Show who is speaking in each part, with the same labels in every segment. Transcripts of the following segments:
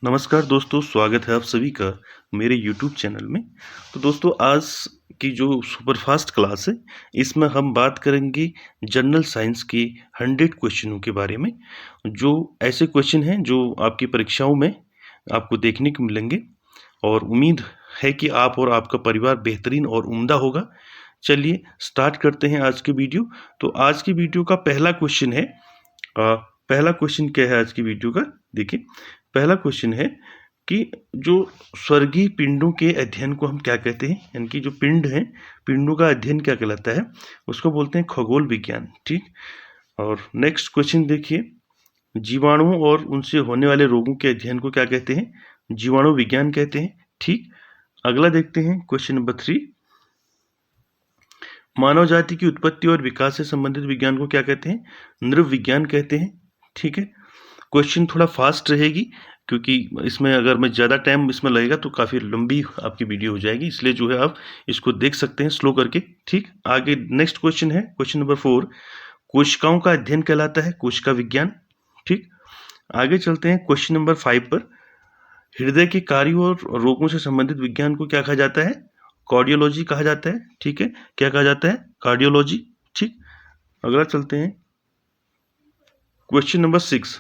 Speaker 1: नमस्कार दोस्तों, स्वागत है आप सभी का मेरे YouTube चैनल में। तो दोस्तों, आज की जो सुपरफास्ट क्लास है, इसमें हम बात करेंगे जनरल साइंस के 100 क्वेश्चनों के बारे में, जो ऐसे क्वेश्चन हैं जो आपकी परीक्षाओं में आपको देखने को मिलेंगे और उम्मीद है कि आप और आपका परिवार बेहतरीन और उम्दा होगा। चलिए स्टार्ट करते हैं आज की वीडियो। तो आज की वीडियो का पहला क्वेश्चन है, पहला क्वेश्चन क्या है आज की वीडियो का? देखिए, पहला क्वेश्चन है कि जो स्वर्गीय पिंडों के अध्ययन को हम क्या कहते हैं, यानी कि जो पिंड हैं, पिंडों का अध्ययन क्या कहलाता है, उसको बोलते हैं खगोल विज्ञान। ठीक। और नेक्स्ट क्वेश्चन देखिए, जीवाणुओं और उनसे होने वाले रोगों के अध्ययन को क्या कहते हैं? जीवाणु विज्ञान कहते हैं। ठीक। अगला देखते हैं क्वेश्चन नंबर 3, मानव जाति की उत्पत्ति और विकास से संबंधित विज्ञान को क्या कहते हैं? नृ विज्ञान कहते हैं। ठीक है। क्वेश्चन थोड़ा फास्ट रहेगी, क्योंकि इसमें अगर मैं ज़्यादा टाइम इसमें लगेगा तो काफ़ी लंबी आपकी वीडियो हो जाएगी, इसलिए जो है आप इसको देख सकते हैं स्लो करके। ठीक। आगे नेक्स्ट क्वेश्चन है क्वेश्चन नंबर 4, कोशिकाओं का अध्ययन कहलाता है कोशिका विज्ञान। ठीक। आगे चलते हैं क्वेश्चन नंबर 5 पर, हृदय के कार्यों और रोगों से संबंधित विज्ञान को क्या कहा जाता है? कार्डियोलॉजी कहा जाता है। ठीक है, क्या कहा जाता है? कार्डियोलॉजी। ठीक। अगला चलते हैं क्वेश्चन नंबर 6।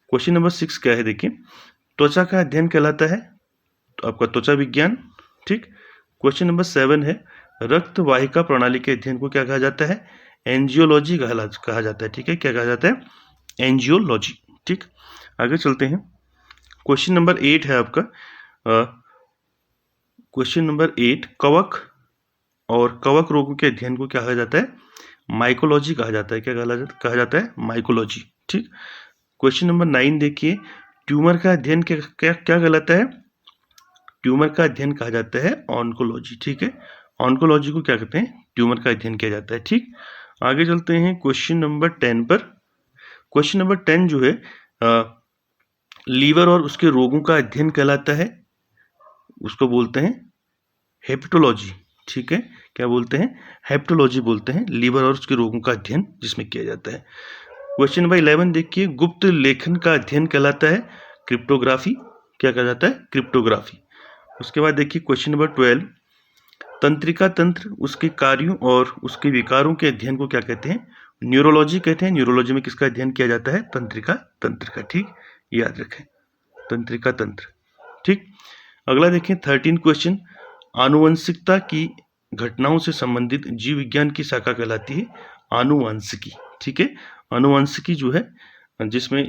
Speaker 1: क्वेश्चन नंबर 6 क्या है? देखिए, त्वचा का अध्ययन कहलाता है तो आपका त्वचा विज्ञान। ठीक। क्वेश्चन नंबर 7 है, रक्त वाहिका प्रणाली के अध्ययन को क्या कहा जाता है? एंजियोलॉजी कहा जाता है। ठीक है, क्या कहा जाता है? एंजियोलॉजी। ठीक। आगे चलते हैं, क्वेश्चन नंबर 8 है आपका, क्वेश्चन नंबर 8, कवक और कवक रोगों के अध्ययन को क्या कहा जाता है? माइकोलॉजी कहा जाता है। क्या कहा जाता है? माइकोलॉजी। ठीक। क्वेश्चन नंबर 9 देखिए, ट्यूमर का अध्ययन क्या क्या क्या कहलाता है? ट्यूमर का अध्ययन कहा जाता है ऑन्कोलॉजी। ठीक है, ऑन्कोलॉजी को क्या कहते हैं? ट्यूमर का अध्ययन किया जाता है। ठीक। आगे चलते हैं क्वेश्चन नंबर 10 पर। क्वेश्चन नंबर 10 जो है, लीवर और उसके रोगों का अध्ययन कहलाता है, उसको बोलते हैं हेपेटोलॉजी। ठीक है, क्या बोलते हैं? हेपेटोलॉजी बोलते हैं लीवर और उसके रोगों का अध्ययन जिसमें किया जाता है। क्वेश्चन नंबर 11 देखिए, गुप्त लेखन का अध्ययन कहलाता है क्रिप्टोग्राफी। क्या कहा जाता है? क्रिप्टोग्राफी। उसके बाद देखिए क्वेश्चन नंबर 12, तंत्रिका तंत्र, उसके कार्यों और उसके विकारों के अध्ययन को क्या कहते हैं? न्यूरोलॉजी कहते हैं। न्यूरोलॉजी में किसका अध्ययन किया जाता है? तंत्रिका तंत्र का। ठीक, याद रखें, तंत्रिका तंत्र। ठीक। अगला देखें 13 क्वेश्चन, आनुवंशिकता की घटनाओं से संबंधित जीव विज्ञान की शाखा कहलाती है आनुवंशिकी। ठीक है, आनुवंशिकी जो है, जिसमें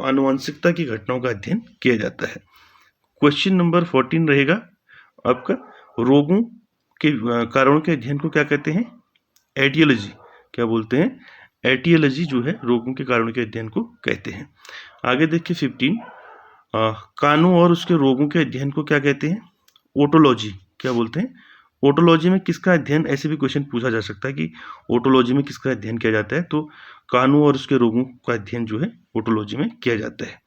Speaker 1: आनुवंशिकता की घटनाओं का अध्ययन किया जाता है। क्वेश्चन नंबर 14 रहेगा आपका, रोगों के कारणों के अध्ययन को क्या कहते हैं? एटियोलॉजी। क्या बोलते हैं? एटियोलॉजी जो है रोगों के कारणों के अध्ययन को कहते हैं। आगे देखिए 15, कानों और उसके रोगों के अध्ययन को क्या कहते हैं? ओटोलॉजी। क्या बोलते हैं? ओटोलॉजी में किसका अध्ययन, ऐसे भी क्वेश्चन पूछा जा सकता है कि ओटोलॉजी में किसका अध्ययन किया जाता है, तो कानों और उसके रोगों का अध्ययन जो है ओटोलॉजी में किया जाता है।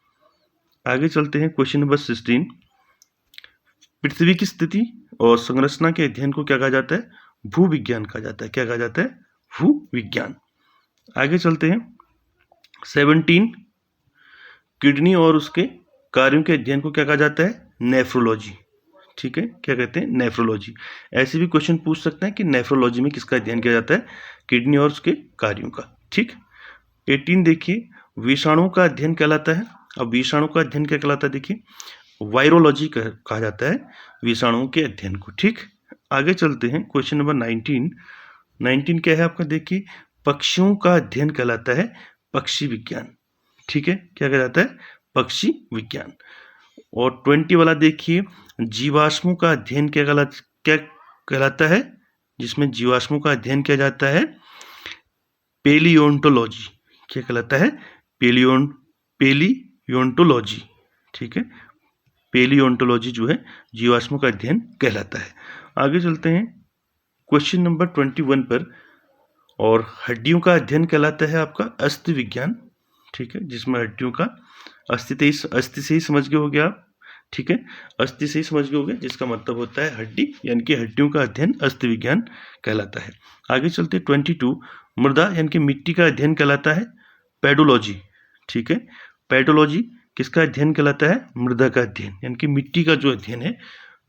Speaker 1: आगे चलते हैं क्वेश्चन नंबर 16, पृथ्वी की स्थिति और संरचना के अध्ययन को क्या कहा जाता है? भूविज्ञान कहा जाता है। क्या कहा जाता है? भूविज्ञान। आगे चलते हैं 17, किडनी और उसके कार्यों के अध्ययन को क्या कहा जाता है? नेफ्रोलॉजी। ठीक है, क्या कहते हैं? नेफ्रोलॉजी। ऐसे भी क्वेश्चन पूछ सकते हैं कि नेफ्रोलॉजी में किसका अध्ययन किया जाता है? किडनी और उसके कार्यों का। ठीक। 18 देखिए, विषाणुओं का अध्ययन कहलाता है। अब विषाणु का अध्ययन क्या कहलाता है? देखिए, वायरोलॉजी कहा जाता है विषाणुओं के अध्ययन को। ठीक। आगे चलते हैं क्वेश्चन नंबर 19 क्या है आपका? देखिए, पक्षियों का अध्ययन कहलाता है पक्षी विज्ञान। ठीक है, क्या कहलाता है? पक्षी विज्ञान। और 20 वाला देखिए, जीवाश्मों का अध्ययन क्या कहलाता है? जिसमें जीवाश्मों का अध्ययन किया जाता है पेलियोंटोलॉजी। क्या कहलाता है? पेलियोंटोलॉजी। ठीक है, पेलियोंटोलॉजी जो है जीवाश्मों का अध्ययन कहलाता है। आगे चलते हैं क्वेश्चन नंबर 21 पर, और हड्डियों का अध्ययन कहलाता है आपका अस्थि विज्ञान। ठीक है, जिसमें हड्डियों का अस्थि से ही समझ गए होगे आप। ठीक है, अस्थि से ही समझ गए होगे, जिसका मतलब होता है हड्डी, यानी कि हड्डियों का अध्ययन अस्थि विज्ञान कहलाता है। आगे चलते 22, मृदा यानी कि मिट्टी का अध्ययन कहलाता है पेडोलॉजी। ठीक है, पेडोलॉजी किसका अध्ययन कहलाता है? मृदा का अध्ययन, यानी कि मिट्टी का जो अध्ययन है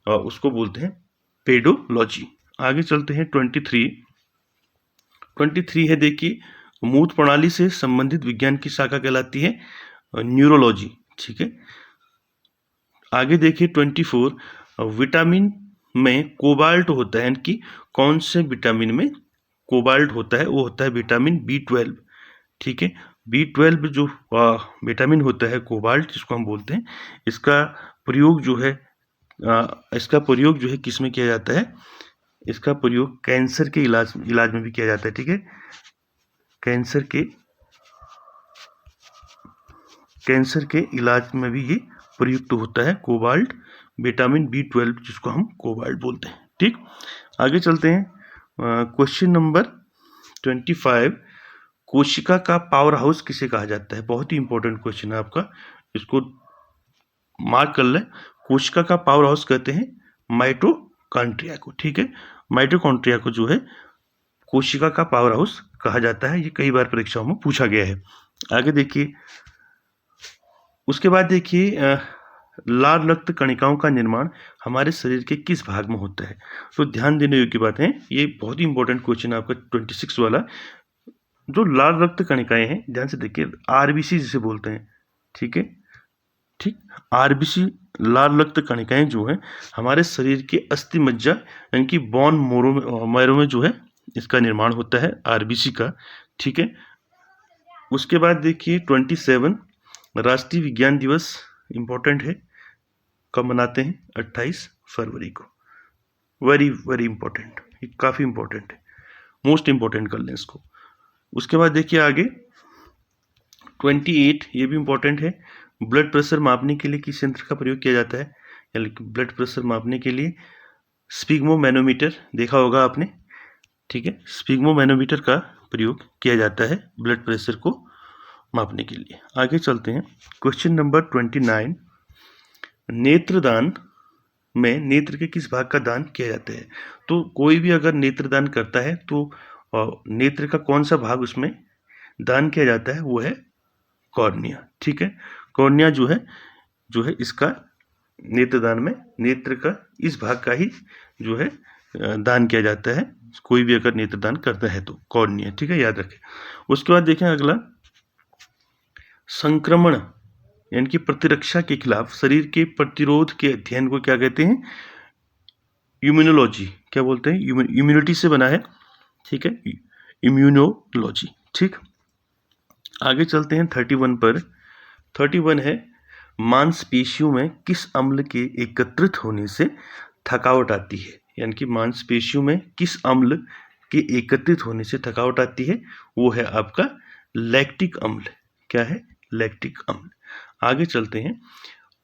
Speaker 1: उसको बोलते हैं पेडोलॉजी। आगे चलते हैं 23 है, देखिए मूत्र प्रणाली से संबंधित विज्ञान की शाखा कहलाती है न्यूरोलॉजी। ठीक है, आगे देखिए 24, विटामिन में कोबाल्ट होता है, यानी कि कौन से विटामिन में कोबाल्ट होता है? वो होता है विटामिन B12। ठीक है, B12 जो विटामिन होता है कोबाल्ट जिसको हम बोलते हैं, इसका प्रयोग जो है किस में किया जाता है? इसका प्रयोग कैंसर के इलाज में भी किया जाता है। ठीक है, कैंसर के इलाज में भी ये प्रयुक्त होता है कोबाल्ट, विटामिन B12 जिसको हम कोबाल्ट बोलते हैं। ठीक, आगे चलते हैं क्वेश्चन नंबर 25, कोशिका का पावर हाउस किसे कहा जाता है? बहुत ही इंपॉर्टेंट क्वेश्चन है आपका, इसको मार्क कर लें। कोशिका का पावर हाउस कहते हैं माइटोकॉन्ड्रिया को। ठीक है, माइटोकॉन्ड्रिया को जो है कोशिका का पावर हाउस कहा जाता है, ये कई बार परीक्षाओं में पूछा गया है। आगे देखिए, उसके बाद देखिए लाल रक्त कणिकाओं का निर्माण हमारे शरीर के किस भाग में होता है? तो ध्यान देने योग्य बात है, ये बहुत ही इंपॉर्टेंट क्वेश्चन है आपका 26 वाला। जो लाल रक्त कणिकाएं हैं, ध्यान से देखिए, RBC जिसे बोलते हैं। ठीक है, ठीक, RBC लाल रक्त कणिकाएं जो है हमारे शरीर के अस्थि मज्जा यानी कि बोन मैरो में जो है इसका निर्माण होता है RBC का। ठीक है, उसके बाद देखिए 27, राष्ट्रीय विज्ञान दिवस इंपॉर्टेंट है, कब मनाते हैं? 28 फरवरी को। वेरी वेरी इंपॉर्टेंट, ये काफ़ी इंपॉर्टेंट है, मोस्ट इंपॉर्टेंट कर लें इसको। उसके बाद देखिए आगे 28, ये भी इंपॉर्टेंट है, ब्लड प्रेशर मापने के लिए किस यंत्र का प्रयोग किया जाता है? यानी कि ब्लड प्रेशर मापने के लिए स्पिग्मोमैनोमीटर देखा होगा आपने। ठीक है, स्पिग्मोमैनोमीटर का प्रयोग किया जाता है ब्लड प्रेशर को मापने के लिए। आगे चलते हैं क्वेश्चन नंबर 29, नेत्रदान में नेत्र के किस भाग का दान किया जाता है? तो कोई भी अगर नेत्रदान करता है तो नेत्र का कौन सा भाग उसमें दान किया जाता है? वो है कॉर्निया। ठीक है, कॉर्निया जो है इसका नेत्रदान में नेत्र का इस भाग का ही जो है दान किया जाता है, कोई भी अगर नेत्रदान करता है तो कॉर्निया। ठीक है, याद रखें। उसके बाद देखें अगला, संक्रमण यानी कि प्रतिरक्षा के खिलाफ शरीर के प्रतिरोध के अध्ययन को क्या कहते हैं? इम्यूनोलॉजी। क्या बोलते हैं? इम्यूनिटी से बना है। ठीक है, इम्यूनोलॉजी। ठीक, आगे चलते हैं 31 पर। 31 है, मांसपेशियों में किस अम्ल के एकत्रित होने से थकावट आती है? यानी कि मांसपेशियों में किस अम्ल के एकत्रित होने से थकावट आती है? वो है आपका लैक्टिक अम्ल। क्या है? लैक्टिक अम्ल। आगे चलते हैं,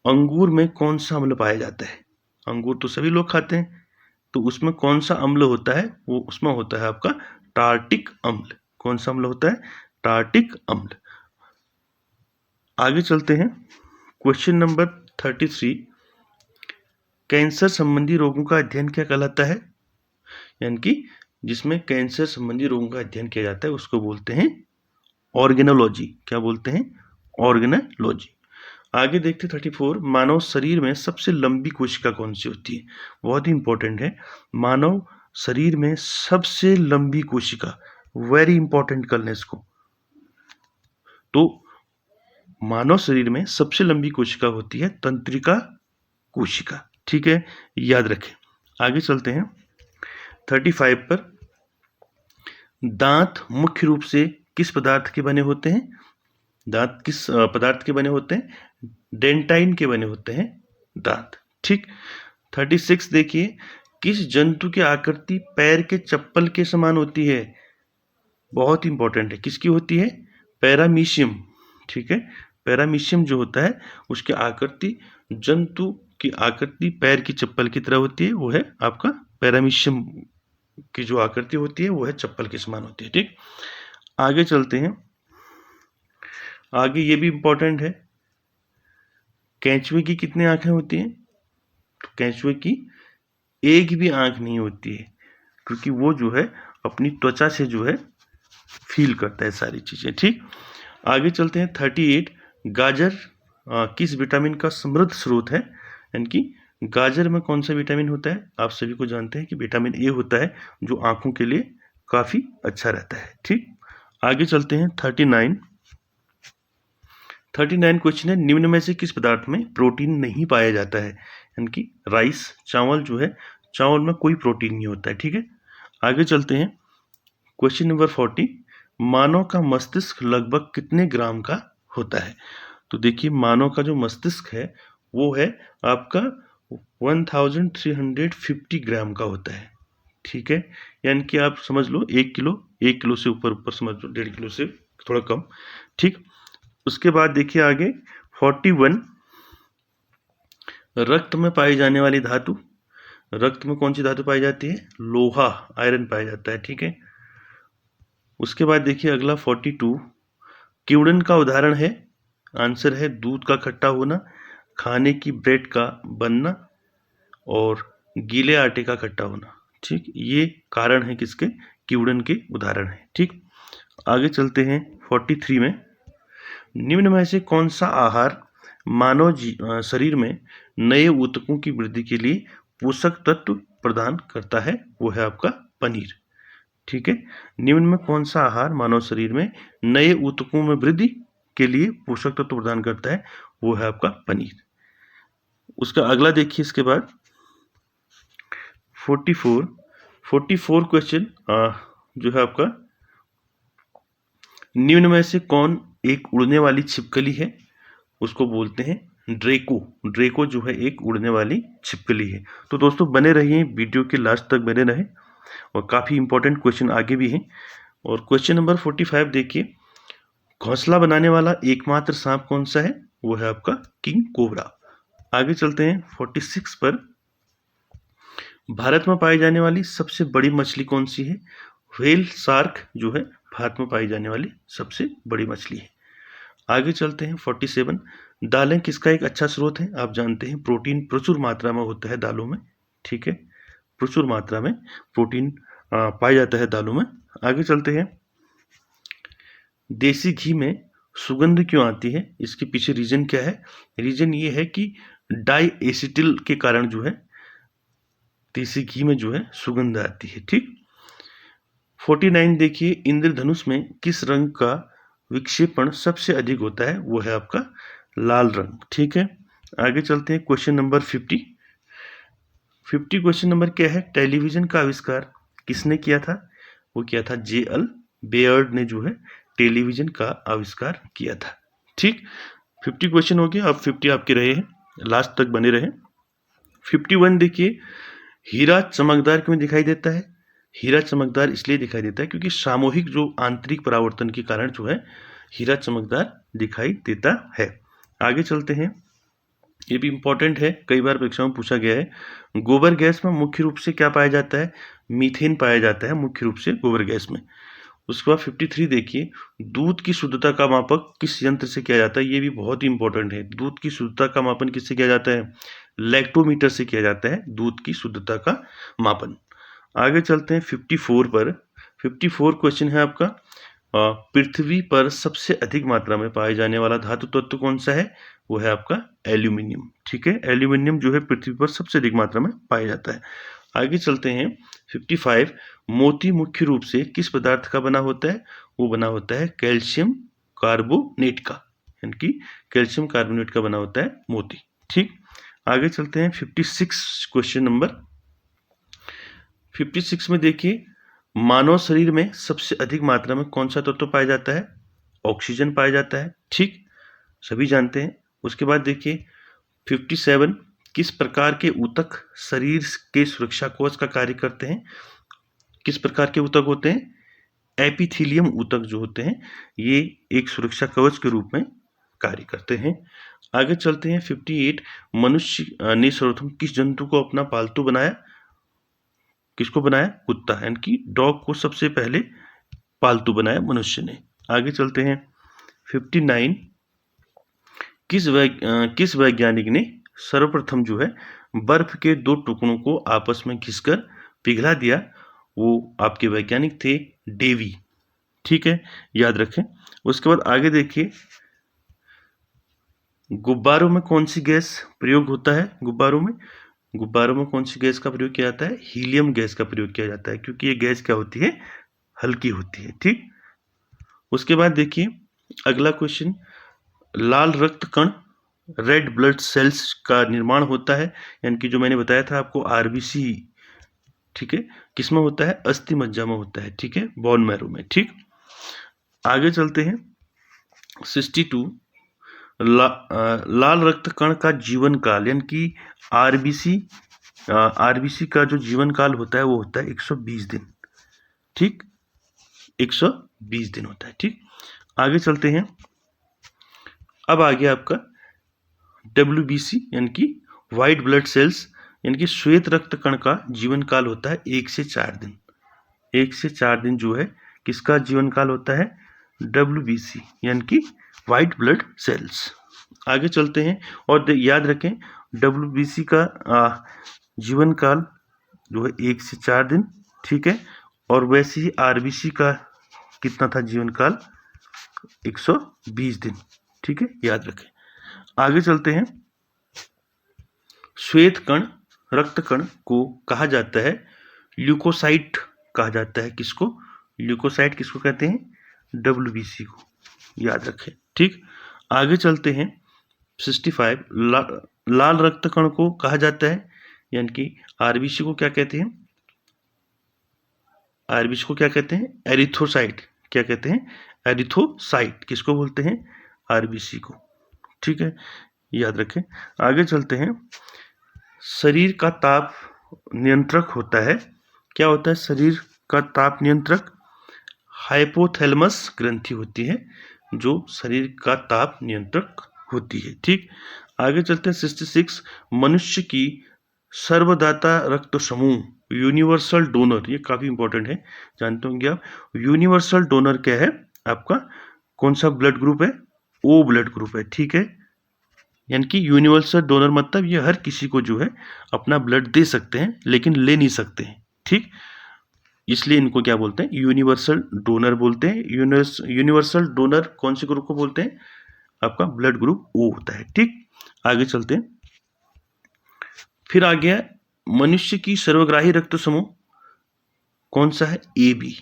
Speaker 1: अंगूर में कौन सा अम्ल पाया जाता है? अंगूर तो सभी लोग खाते हैं, तो उसमें कौन सा अम्ल होता है? वो उसमें होता है आपका टार्टिक अम्ल। कौन सा अम्ल होता है? टार्टिक अम्ल। आगे चलते हैं क्वेश्चन नंबर 33, कैंसर संबंधी रोगों का अध्ययन क्या कहलाता है? यानी कि जिसमें कैंसर संबंधी रोगों का अध्ययन किया जाता है उसको बोलते हैं ऑर्गेनोलॉजी। क्या बोलते हैं? ऑर्गेनोलॉजी। आगे देखते 34, मानव शरीर में सबसे लंबी कोशिका कौन सी होती है? बहुत ही इंपॉर्टेंट है, मानव शरीर में सबसे लंबी कोशिका, वेरी इंपॉर्टेंट कर लें इसको। तो मानव शरीर में सबसे लंबी कोशिका होती है तंत्रिका कोशिका। ठीक है, याद रखें। आगे चलते हैं 35 पर, दांत मुख्य रूप से किस पदार्थ के बने होते हैं? दांत किस पदार्थ के बने होते हैं? डेंटाइन के बने होते हैं दांत। ठीक, 36 देखिए, किस जंतु की आकृति पैर के चप्पल के समान होती है? बहुत इंपॉर्टेंट है, किसकी होती है? पैरामीशियम। ठीक है, पैरामीशियम जो होता है उसकी आकृति जंतु की आकृति पैर की चप्पल की तरह होती है, वो है आपका पैरामीशियम की जो आकृति होती है वो है चप्पल के समान होती है। ठीक, आगे चलते हैं, आगे ये भी इंपॉर्टेंट है, केंचुए की कितनी आंखें होती हैं? तो केंचुए की एक भी आंख नहीं होती है, क्योंकि वो जो है अपनी त्वचा से जो है फील करता है सारी चीजें। ठीक, आगे चलते हैं 38, गाजर किस विटामिन का समृद्ध स्रोत है? यानी कि गाजर में कौन सा विटामिन होता है? आप सभी को जानते हैं कि विटामिन ए होता है, जो आंखों के लिए काफी अच्छा रहता है। ठीक, आगे चलते हैं। 39 क्वेश्चन है, निम्न में से किस पदार्थ में प्रोटीन नहीं पाया जाता है? यानी कि राइस, चावल जो है, चावल में कोई प्रोटीन नहीं होता है। ठीक है, आगे चलते हैं। क्वेश्चन नंबर 40, मानव का मस्तिष्क लगभग कितने ग्राम का होता है? तो देखिए, मानव का जो मस्तिष्क है वो है आपका 1350 ग्राम का होता है। ठीक है, यानी कि आप समझ लो 1 किलो से ऊपर ऊपर समझ लो, 1.5 किलो से थोड़ा कम। ठीक, उसके बाद देखिए आगे 41, रक्त में पाई जाने वाली धातु। रक्त में कौन सी धातु पाई जाती है? लोहा, आयरन पाया जाता है। ठीक है, उसके बाद देखिए अगला 42, किउड़न का उदाहरण है। आंसर है दूध का खट्टा होना, खाने की ब्रेड का बनना और गीले आटे का खट्टा होना। ठीक, ये कारण है किसके? किउड़न के उदाहरण है। ठीक, आगे चलते हैं 43 में, निम्न में से कौन सा आहार मानव शरीर में नए ऊतकों की वृद्धि के लिए पोषक तत्व प्रदान करता है? वो है आपका पनीर। ठीक है, निम्न में कौन सा आहार मानव शरीर में नए ऊतकों में वृद्धि के लिए पोषक तत्व प्रदान करता है? वो है आपका पनीर। उसका अगला देखिए, इसके बाद 44 क्वेश्चन जो है आपका, निम्न में से कौन एक उड़ने वाली छिपकली है? उसको बोलते हैं ड्रेको। ड्रेको जो है एक उड़ने वाली छिपकली है। तो दोस्तों बने रहिए, वीडियो के लास्ट तक बने रहें, और काफ़ी इंपॉर्टेंट क्वेश्चन आगे भी हैं। और क्वेश्चन नंबर 45 देखिए, घोंसला बनाने वाला एकमात्र सांप कौन सा है? वो है आपका किंग कोबरा। आगे चलते हैं 46 पर, भारत में पाई जाने वाली सबसे बड़ी मछली कौन सी है? व्हेल शार्क जो है भारत में पाई जाने वाली सबसे बड़ी मछली है। आगे चलते हैं 47, दालें किसका एक अच्छा स्रोत है? आप जानते हैं प्रोटीन प्रचुर मात्रा में होता है दालों में। ठीक है, प्रचुर मात्रा में प्रोटीन पाया जाता है दालों में। आगे चलते हैं, देसी घी में सुगंध क्यों आती है? इसके पीछे रीजन क्या है? रीजन ये है कि डाई एसिटिल के कारण जो है देसी घी में जो है सुगंध आती है। ठीक, 49 देखिए, इंद्रधनुष में किस रंग का विक्षेपण सबसे अधिक होता है? वो है आपका लाल रंग। ठीक है, आगे चलते हैं क्वेश्चन नंबर 50 क्वेश्चन नंबर क्या है? टेलीविजन का आविष्कार किसने किया था? वो किया था J.L. बेयर्ड ने जो है टेलीविजन का आविष्कार किया था। ठीक, 50 क्वेश्चन हो गया। अब 50 आपके रहे हैं, लास्ट तक बने रहे। 51 देखिए, हीरा चमकदार क्यों दिखाई देता है? हीरा चमकदार इसलिए दिखाई देता है क्योंकि सामूहिक जो आंतरिक परावर्तन के कारण जो है हीरा चमकदार दिखाई देता है। आगे चलते हैं, ये भी इंपॉर्टेंट है, कई बार परीक्षाओं में पूछा गया है। गोबर गैस में मुख्य रूप से क्या पाया जाता है? मीथेन पाया जाता है मुख्य रूप से गोबर गैस में। उसके बाद 53 देखिए, दूध की शुद्धता का मापक किस यंत्र से किया जाता है? ये भी बहुत ही इंपॉर्टेंट है। दूध की शुद्धता का मापन किससे किया जाता है? लैक्टोमीटर से किया जाता है दूध की शुद्धता का मापन। आगे चलते हैं 54 पर। 54 क्वेश्चन है आपका, पृथ्वी पर सबसे अधिक मात्रा में पाए जाने वाला धातु तत्व कौन सा है? वो है आपका एल्यूमिनियम। ठीक है, एल्यूमिनियम जो है पृथ्वी पर सबसे अधिक मात्रा में पाया जाता है। आगे चलते हैं 55, मोती मुख्य रूप से किस पदार्थ का बना होता है? वो बना होता है कैल्शियम कार्बोनेट का, यानी कि कैल्शियम कार्बोनेट का बना होता है मोती। ठीक, आगे चलते हैं 56 क्वेश्चन नंबर 56 में देखिए, मानव शरीर में सबसे अधिक मात्रा में कौन सा तत्व पाया जाता है? ऑक्सीजन पाया जाता है। ठीक, सभी जानते हैं। उसके बाद देखिए 57, किस प्रकार के ऊतक शरीर के सुरक्षा कवच का कार्य करते हैं? किस प्रकार के ऊतक होते हैं? एपिथेलियम ऊतक जो होते हैं ये एक सुरक्षा कवच के रूप में कार्य करते हैं। आगे चलते हैं 58, मनुष्य ने सर्वप्रथम किस जंतु को अपना पालतू बनाया? किसको बनाया? कुत्ता, यानी कि डॉग को सबसे पहले पालतू बनाया मनुष्य ने। आगे चलते हैं 59, किस वैज्ञानिक ने सर्वप्रथम जो है बर्फ के दो टुकड़ों को आपस में घिसकर पिघला दिया? वो आपके वैज्ञानिक थे डेवी। ठीक है, याद रखें। उसके बाद आगे देखिए गुब्बारों में कौन सी गैस प्रयोग होता है? गुब्बारों में कौन सी गैस का प्रयोग किया जाता है? हीलियम गैस का प्रयोग किया जाता है, क्योंकि ये गैस क्या होती है? हल्की होती है। ठीक, उसके बाद देखिए अगला क्वेश्चन, लाल रक्त कण रेड ब्लड सेल्स का निर्माण होता है, यानी कि जो मैंने बताया था आपको आरबीसी, ठीक है, किसमें होता है? अस्थि मज्जा में होता है। ठीक है, बोन मैरो में। ठीक, आगे चलते हैं 62, लाल रक्त कण का जीवन काल, यानी कि आरबीसी का जो जीवन काल होता है वो होता है 120 दिन। ठीक, 120 दिन होता है। ठीक, आगे चलते हैं। अब आ गया आपका WBC, यानी कि व्हाइट ब्लड सेल्स, यानी कि श्वेत रक्त कण का जीवन काल होता है 1 से 4 दिन। 1 से 4 दिन जो है किसका जीवन काल होता है? WBC, यानी कि व्हाइट ब्लड सेल्स। आगे चलते हैं और याद रखें WBC का जीवन काल जो है 1 से 4 दिन। ठीक है, और वैसे ही आरबीसी का कितना था जीवन काल? 120 दिन। ठीक है, याद रखें। आगे चलते हैं, श्वेत कण रक्त कण को कहा जाता है ल्यूकोसाइट, कहा जाता है किसको? ल्यूकोसाइट किसको कहते हैं? WBC को, याद रखें। ठीक, आगे चलते हैं 65, लाल रक्त कण को कहा जाता है, यानी कि आरबीसी को क्या कहते हैं? आरबीसी को क्या कहते हैं? एरिथ्रोसाइट। क्या कहते हैं? एरिथ्रोसाइट। किसको बोलते हैं? आरबीसी को। ठीक है, याद रखें। आगे चलते हैं, शरीर का ताप नियंत्रक होता है, क्या होता है शरीर का ताप नियंत्रक? हाइपोथैलेमस ग्रंथि होती है जो शरीर का ताप नियंत्रक होती है। ठीक, आगे चलते हैं 66, मनुष्य की सर्वदाता रक्त समूह, यूनिवर्सल डोनर, ये काफी इंपॉर्टेंट है, जानते होंगे आप। यूनिवर्सल डोनर क्या है आपका? कौन सा ब्लड ग्रुप है? ओ ब्लड ग्रुप है। ठीक है, यानी कि यूनिवर्सल डोनर मतलब ये हर किसी को जो है अपना ब्लड दे सकते हैं लेकिन ले नहीं सकते हैं। ठीक, इसलिए इनको क्या बोलते हैं? यूनिवर्सल डोनर बोलते हैं। यूनिवर्सल डोनर कौन से ग्रुप को बोलते हैं? आपका ब्लड ग्रुप ओ होता है। ठीक, आगे चलते हैं। फिर आ गया मनुष्य की सर्वग्राही रक्त समूह, कौन सा है? AB।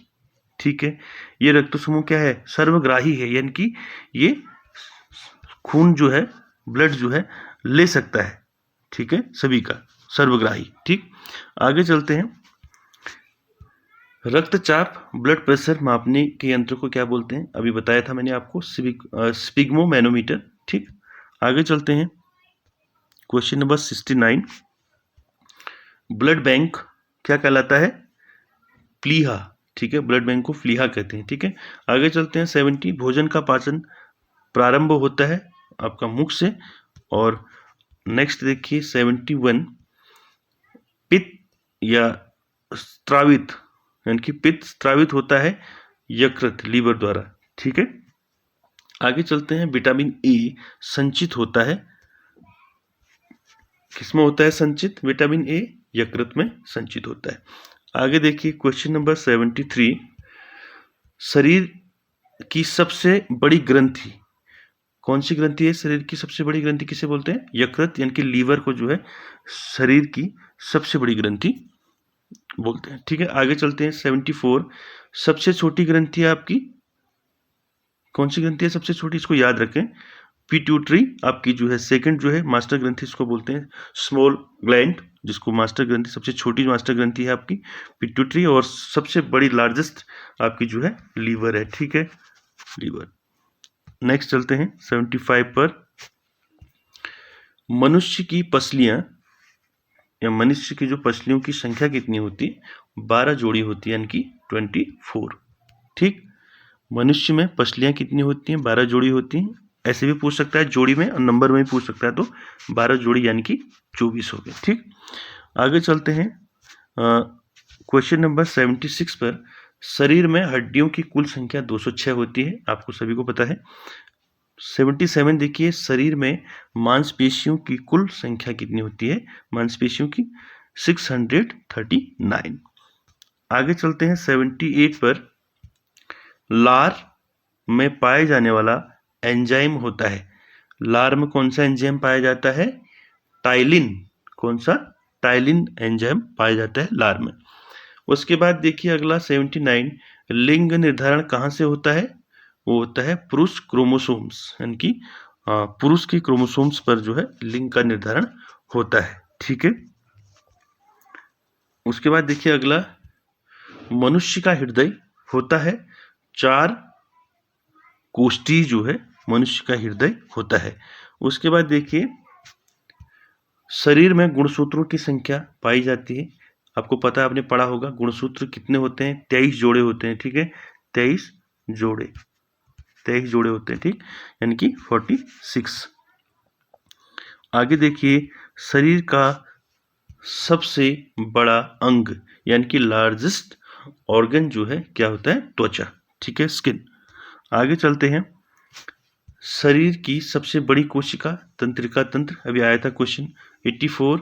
Speaker 1: ठीक है, ये रक्त समूह क्या है? सर्वग्राही है, यानी कि ये खून जो है, ब्लड जो है ले सकता है। ठीक है, सभी का, सर्वग्राही। ठीक, आगे चलते हैं, रक्तचाप ब्लड प्रेशर मापने के यंत्र को क्या बोलते हैं? अभी बताया था मैंने आपको, स्पिग्मोमैनोमीटर। ठीक, आगे चलते हैं, क्वेश्चन नंबर 69, ब्लड बैंक क्या कहलाता है? प्लीहा। ठीक है, ब्लड बैंक को प्लीहा कहते हैं। ठीक है, आगे चलते हैं 70, भोजन का पाचन प्रारंभ होता है आपका मुख से। और नेक्स्ट देखिए 71, पित्त या स्त्रावित, यानी कि पित्त स्त्रावित होता है यकृत, लीवर द्वारा। ठीक है, आगे चलते हैं, विटामिन ए संचित होता है, किसमें होता है संचित? विटामिन ए यकृत में संचित होता है। आगे देखिए क्वेश्चन नंबर 73, शरीर की सबसे बड़ी ग्रंथि, कौन सी ग्रंथि है शरीर की सबसे बड़ी ग्रंथि? किसे बोलते हैं? यकृत, यानी कि लीवर को जो है शरीर की सबसे बड़ी ग्रंथि बोलते हैं। ठीक है, आगे चलते हैं 74, सबसे छोटी ग्रंथि है आपकी, कौन सी ग्रंथि है सबसे छोटी? इसको याद रखें, पिट्यूटरी आपकी जो है सेकंड जो है मास्टर ग्रंथि, इसको बोलते हैं स्मॉल ग्लैंड, जिसको मास्टर ग्रंथि, सबसे छोटी मास्टर ग्रंथि है आपकी पिट्यूटरी, और सबसे बड़ी लार्जेस्ट आपकी जो है लीवर है। ठीक है, लीवर। नेक्स्ट चलते हैं 75 पर, मनुष्य की पसलियां या मनुष्य की जो पसलियों की संख्या कितनी होती है? 12 जोड़ी होती है, यानी कि 24। ठीक, मनुष्य में पसलियां कितनी होती हैं? 12 जोड़ी होती हैं। ऐसे भी पूछ सकता है जोड़ी में और नंबर में भी पूछ सकता है, तो 12 जोड़ी यानी कि 24 हो गए। ठीक, आगे चलते हैं क्वेश्चन नंबर 76 पर, शरीर में हड्डियों की कुल संख्या 206 होती है, आपको सभी को पता है। 77 देखिए, शरीर में मांसपेशियों की कुल संख्या कितनी होती है? मांसपेशियों की 639। आगे चलते हैं 78 पर, लार में पाए जाने वाला एंजाइम होता है, लार में कौन सा एंजाइम पाया जाता है? टाइलिन। कौन सा? टाइलिन एंजाइम पाया जाता है लार में। उसके बाद देखिए अगला 79, लिंग निर्धारण कहाँ से होता है? वो होता है पुरुष क्रोमोसोम्स, यानी कि पुरुष के क्रोमोसोम्स पर जो है लिंग का निर्धारण होता है। ठीक है। उसके बाद देखिए अगला, मनुष्य का हृदय होता है 4 कोष्ठी जो है मनुष्य का हृदय होता है। उसके बाद देखिए शरीर में गुणसूत्रों की संख्या पाई जाती है। आपको पता है, आपने पढ़ा होगा गुणसूत्र कितने होते हैं? 23 जोड़े होते हैं। ठीक है, 23 जोड़े होते हैं। ठीक, यानी कि 46। आगे देखिए शरीर का सबसे बड़ा अंग यानी कि लार्जेस्ट ऑर्गन जो है क्या होता है? त्वचा। ठीक है, स्किन। आगे चलते हैं, शरीर की सबसे बड़ी कोशिका तंत्रिका तंत्र, अभी आया था क्वेश्चन 84।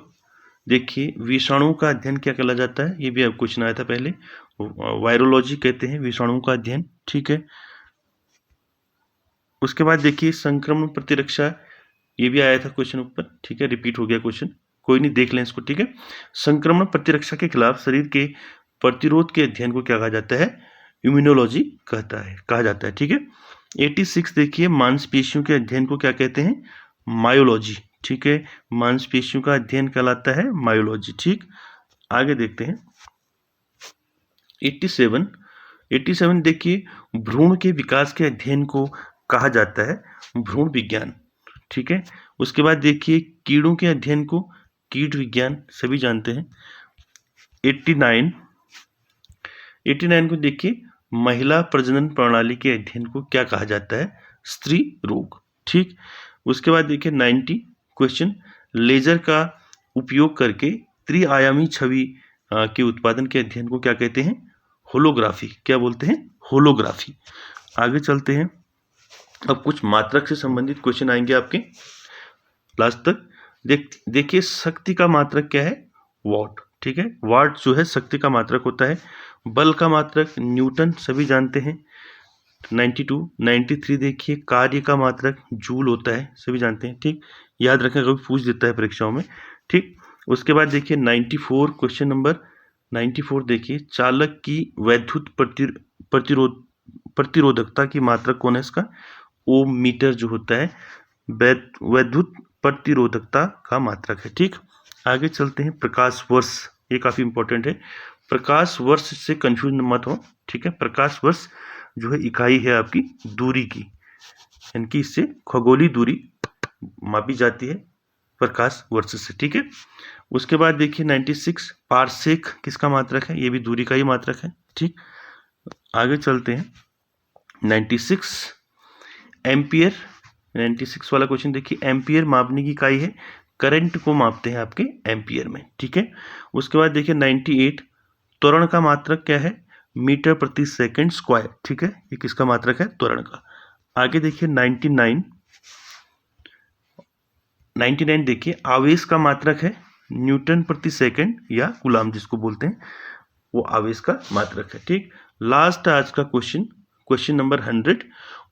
Speaker 1: देखिए विषाणुओं का अध्ययन क्या कहला जाता है? ये भी अब क्वेश्चन आया था पहले, वायरोलॉजी कहते हैं विषाणुओं का अध्ययन। ठीक है। उसके बाद देखिए संक्रमण प्रतिरक्षा, ये भी आया था क्वेश्चन ऊपर। ठीक है, रिपीट हो गया क्वेश्चन, कोई नहीं, देख लें इसको। ठीक है, संक्रमण प्रतिरक्षा के खिलाफ शरीर के प्रतिरोध के अध्ययन को क्या कहा जाता है? इम्यूनोलॉजी कहा जाता है। ठीक है। 86 देखिए मांसपेशियों के अध्ययन को क्या कहते हैं? मायोलॉजी। ठीक है, मांसपेशियों का अध्ययन कहलाता है मायोलॉजी। ठीक, आगे देखते हैं 87 देखिए भ्रूण के विकास के अध्ययन को कहा जाता है भ्रूण विज्ञान। ठीक है। उसके बाद देखिए कीड़ों के अध्ययन को कीट विज्ञान, सभी जानते हैं। 89 को देखिए महिला प्रजनन प्रणाली के अध्ययन को क्या कहा जाता है? स्त्री रोग। ठीक, उसके बाद देखिए 90 क्वेश्चन, लेजर का उपयोग करके त्रिआयामी छवि के उत्पादन के अध्ययन को क्या कहते हैं? होलोग्राफी। क्या बोलते हैं? होलोग्राफी। आगे चलते हैं, अब कुछ मात्रक से संबंधित क्वेश्चन आएंगे आपके लास्ट तक। देखिए शक्ति का मात्रक क्या है? वॉट। ठीक है, वाट जो है शक्ति का मात्रक होता है। बल का मात्रक न्यूटन, सभी जानते हैं। 93 देखिए कार्य का मात्रक जूल होता है, सभी जानते हैं। ठीक, याद रखें, कभी पूछ देता है परीक्षाओं में। ठीक, उसके बाद देखिए 94 क्वेश्चन नंबर 94 देखिए चालक की वैद्युत प्रतिरोधकता की मात्रक कौन है? इसका ओम मीटर जो होता है वैद्युत प्रतिरोधकता का मात्रक है। ठीक, आगे चलते हैं प्रकाश वर्ष, ये काफी इंपॉर्टेंट है। प्रकाश वर्ष से कंफ्यूज मत हो। ठीक है, प्रकाश वर्ष जो है इकाई है आपकी दूरी की, यानी कि इससे खगोलीय दूरी मापी जाती है प्रकाश वर्ष से। ठीक है। उसके बाद देखिए 96 पारसेक किसका मात्रक है? ये भी दूरी का ही मात्रक है। ठीक, आगे चलते हैं 96 एम्पियर। 96 वाला क्वेश्चन देखिए, एम्पियर मापने की इकाई है, करंट को मापते हैं आपके एम्पियर में। ठीक है। उसके बाद देखिए 98 त्वरण का मात्रक क्या है? मीटर प्रति सेकंड स्क्वायर। ठीक है, ये किसका मात्रक है? त्वरण का। आगे देखिए 99 देखिए आवेश का मात्रक है न्यूटन प्रति सेकंड या कूलाम जिसको बोलते हैं, वो आवेश का मात्रक है। ठीक, लास्ट आज का क्वेश्चन नंबर 100,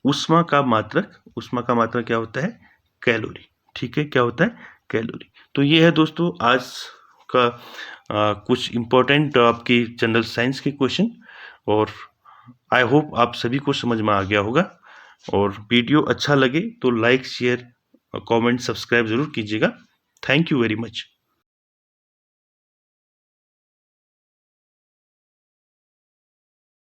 Speaker 1: ऊष्मा का मात्रक क्या होता है? कैलोरी। ठीक है, क्या होता है? कैलोरी। तो ये है दोस्तों आज का कुछ इंपॉर्टेंट आपकी जनरल साइंस के क्वेश्चन, और आई होप आप सभी को समझ में आ गया होगा। और वीडियो अच्छा लगे तो लाइक, शेयर, कमेंट, सब्सक्राइब जरूर कीजिएगा। Thank you very much.